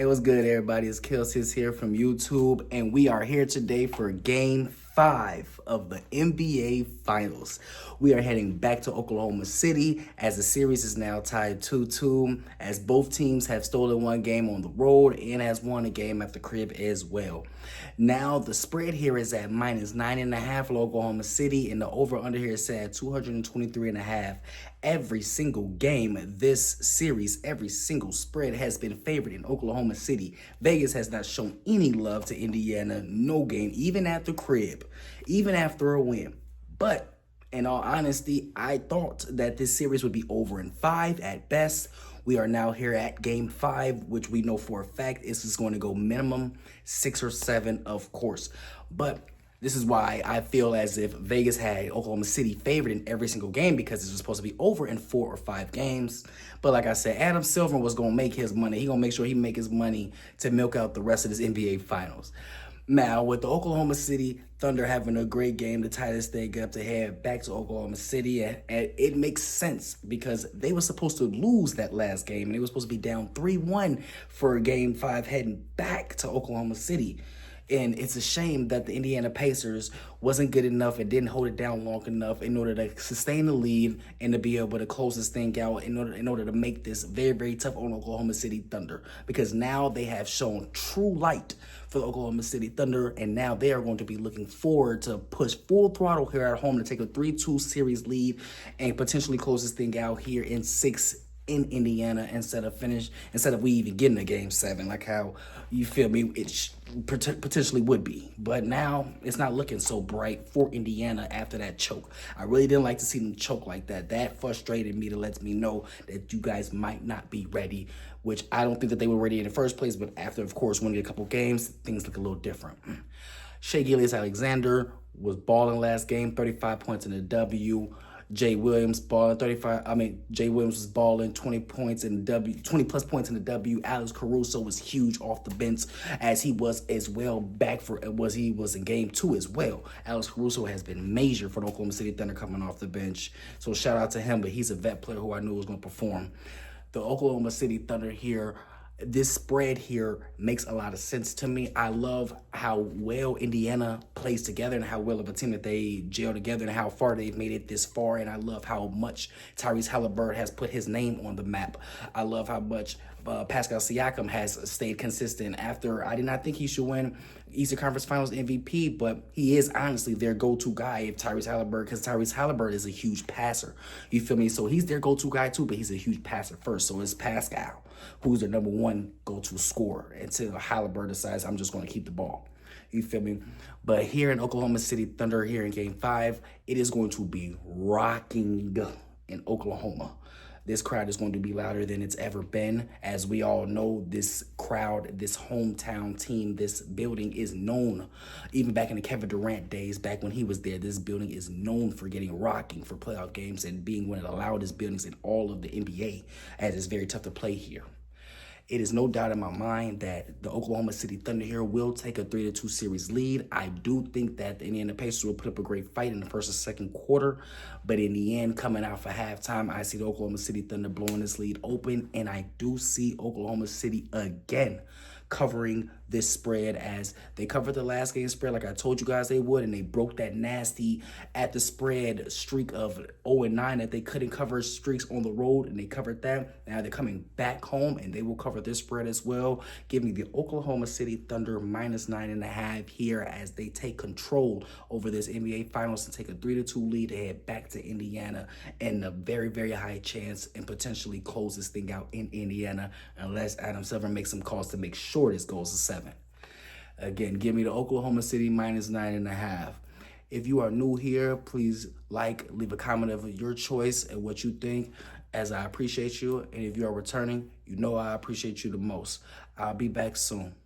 Hey, what's good, everybody? It's Kelsis here from YouTube, and we are here today for Game 5 of the NBA Finals. We are heading back to Oklahoma City as the series is now tied 2-2, as both teams have stolen one game on the road and has won a game at the crib as well. Now, the spread here is at -9.5 for Oklahoma City, and the over-under here is set at 223.5. Every single game this series, every single spread has been favored in Oklahoma City. Vegas has not shown any love to Indiana, no game, even at the crib, even after a win. But in all honesty, I thought that this series would be over in 5 at best. We are now here at Game 5, which we know for a fact this is going to go minimum 6 or 7, of course. But this is why I feel as if Vegas had Oklahoma City favored in every single game, because it was supposed to be over in 4 or 5 games. But like I said, Adam Silver was going to make his money. He's going to make sure he make his money to milk out the rest of this NBA Finals. Now, with the Oklahoma City Thunder having a great game to tie this thing up, to head back to Oklahoma City, and it makes sense because they were supposed to lose that last game, and they were supposed to be down 3-1 for Game 5 heading back to Oklahoma City. And it's a shame that the Indiana Pacers wasn't good enough and didn't hold it down long enough in order to sustain the lead and to be able to close this thing out in order to make this very, very tough on Oklahoma City Thunder. Because now they have shown true light for the Oklahoma City Thunder, and now they are going to be looking forward to push full throttle here at home to take a 3-2 series lead and potentially close this thing out here in 6 in Indiana instead of we even getting a Game 7, like how, you feel me, it potentially would be. But now it's not looking so bright for Indiana after that choke. I really didn't like to see them choke like that. That frustrated me, to let me know that you guys might not be ready, which I don't think that they were ready in the first place. But after, of course, winning a couple games, things look a little different. Shai Gilgeous-Alexander was balling last game, 35 points in the W. Jay Williams balling Jay Williams was balling 20 points in the W, 20 plus points in the W. Alex Caruso was huge off the bench, as he was as well he was in Game 2 as well. Alex Caruso has been major for the Oklahoma City Thunder coming off the bench. So shout out to him, but he's a vet player who I knew was going to perform. The Oklahoma City Thunder here, this spread here makes a lot of sense to me. I love how well Indiana plays together and how well of a team that they gel together and how far they've made it this far. And I love how much Tyrese Halliburton has put his name on the map. I love how much Pascal Siakam has stayed consistent after I did not think he should win Eastern Conference Finals MVP, but he is honestly their go-to guy if Tyrese Halliburton, because Tyrese Halliburton is a huge passer. You feel me? So he's their go-to guy too, but he's a huge passer first. So it's Pascal, who's their number 1 go-to scorer, until Halliburton decides, I'm just going to keep the ball. You feel me? But here in Oklahoma City Thunder, here in Game 5, it is going to be rocking in Oklahoma. This crowd is going to be louder than it's ever been. As we all know, this crowd, this hometown team, this building is known, even back in the Kevin Durant days, back when he was there, this building is known for getting rocking for playoff games and being one of the loudest buildings in all of the NBA, as it's very tough to play here. It is no doubt in my mind that the Oklahoma City Thunder here will take a 3-2 series lead. I do think that the Indiana Pacers will put up a great fight in the first and second quarter. But in the end, coming out for halftime, I see the Oklahoma City Thunder blowing this lead open. And I do see Oklahoma City again covering this spread, as they covered the last game spread like I told you guys they would, and they broke that nasty at the spread streak of 0-9 that they couldn't cover streaks on the road, and they covered that. Now they're coming back home and they will cover this spread as well. Give me the Oklahoma City Thunder -9.5 here, as they take control over this NBA Finals and take a 3-2 lead to head back to Indiana, and a very, very high chance and potentially close this thing out in Indiana, unless Adam Silver makes some calls to make sure this goes to 7. Again, give me the Oklahoma City -9.5. If you are new here, please leave a comment of your choice and what you think, as I appreciate you. And if you are returning, you know I appreciate you the most. I'll be back soon.